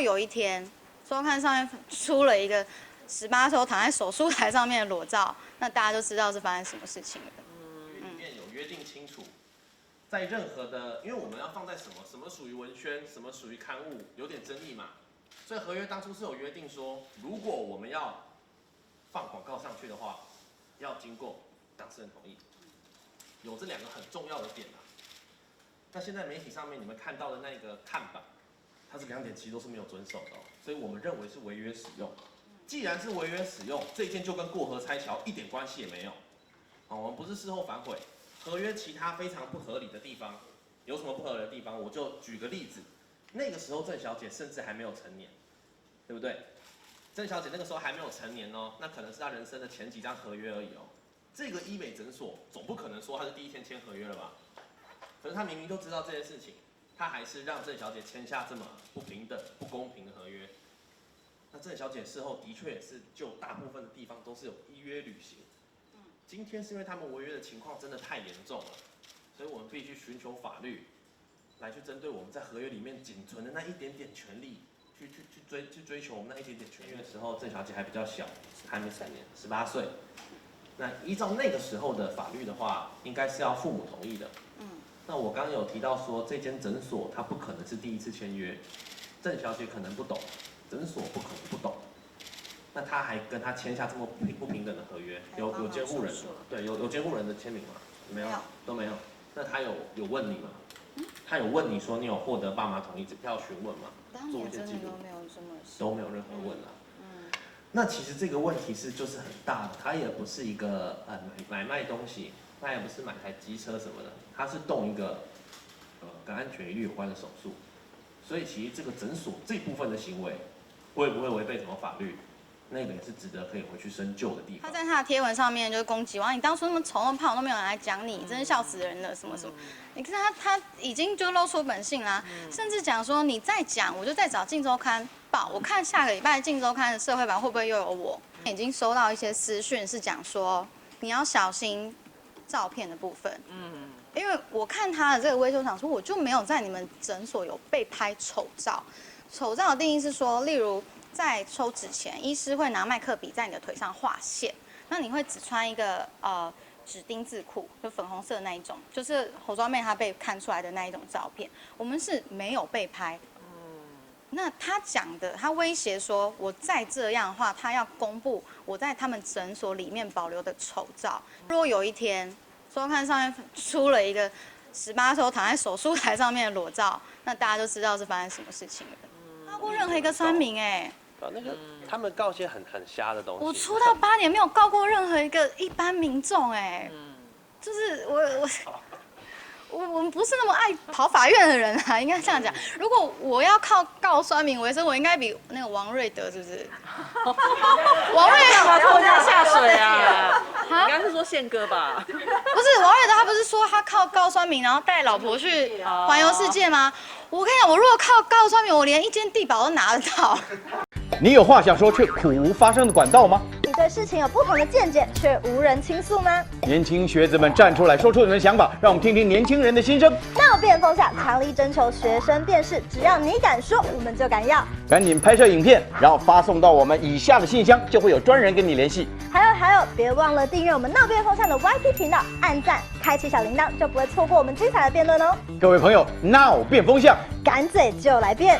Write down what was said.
果有一天周刊上面出了一个18周躺在手术台上面的裸照，那大家就知道是发生什么事情了。里面有约定清楚，在任何的，因为我们要放在什么属于文宣，什么属于刊物，有点争议嘛。所以合约当初是有约定说，如果我们要放广告上去的话，要经过当事人同意，有这2个很重要的点啊。那现在媒体上面你们看到的那个看板，它这2点其实都是没有遵守的所以我们认为是违约使用。既然是违约使用，这一件就跟过河拆桥一点关系也没有。我们不是事后反悔。合约其他非常不合理的地方，有什么不合理的地方？我就举个例子，那个时候郑小姐甚至还没有成年，对不对？郑小姐那个时候还没有成年那可能是她人生的前几张合约而已这个医美诊所总不可能说她是第一天签合约了吧？可是她明明都知道这件事情，她还是让郑小姐签下这么不平等、不公平的合约。那郑小姐事后的确也是就大部分的地方都是有依约履行。今天是因为他们违约的情况真的太严重了，所以我们必须寻求法律来去针对我们在合约里面仅存的那一点点权利，去追求我们那一点点权利的时候，郑小姐还比较小，还没成年，18岁。那依照那个时候的法律的话，应该是要父母同意的。那我刚刚有提到说，这间诊所它不可能是第一次签约，郑小姐可能不懂，诊所不可能不懂。那他还跟他签下这么不平等的合约，有监护人，对，有监护人的签名吗？没有，都没有。那他有问你吗？他有问你说你有获得爸妈同意，要询问吗？做一些记录都没有任何问了。那其实这个问题就是很大的，它也不是一个买卖东西，它也不是买台机车什么的，它是动一个跟安全疑虑有关的手术，所以其实这个诊所这部分的行为会不会违背什么法律？那个也是值得可以回去深究的地方。他在他的贴文上面就是攻击我，你当初那么丑那么胖都没有人来讲你，真是笑死人了什么什么。你看他已经就露出本性啦，甚至讲说你再讲，我就再找《镜周刊》报，我看下个礼拜《镜周刊》的社会版会不会又有我。已经收到一些私讯是讲说你要小心照片的部分，因为我看他的这个微修想说我就没有在你们诊所有被拍丑照，丑照的定义是说，例如。在抽脂前，医师会拿麦克笔在你的腿上画线，那你会只穿一个指丁字裤，就粉红色的那一种，就是侯庄妹她被看出来的那一种照片。我们是没有被拍。那他讲的，他威胁说，我再这样的话，他要公布我在他们诊所里面保留的丑照。如果有一天周刊上面出了一个18周躺在手术台上面的裸照，那大家就知道是发生什么事情了。告过任何一个酸民那个他们告一些很瞎的东西。我出道8年没有告过任何一个一般民众就是我们不是那么爱跑法院的人应该这样讲。如果我要靠告酸民为生，我应该比那个王瑞德是不是？王瑞德干嘛拖他下水啊？你刚刚是说宪哥吧？不是王瑞德，他不是说他靠告酸民，然后带老婆去环游世界吗？我跟你讲，我如果靠告酸民，我连一间地堡都拿得到。你有话想说却苦无发声的管道吗？你对事情有不同的见解却无人倾诉吗？年轻学子们站出来说出你们的想法，让我们听听年轻人的心声。闹辩风下，强力征求学生辨识，只要你敢说，我们就敢要。赶紧拍摄影片，然后发送到我们以下的信箱，就会有专人跟你联系。还有，别忘了订阅我们闹辩风向的 YT 频道，按赞，开启小铃铛，就不会错过我们精彩的辩论哦。各位朋友，闹辩风向，敢嘴就来辩。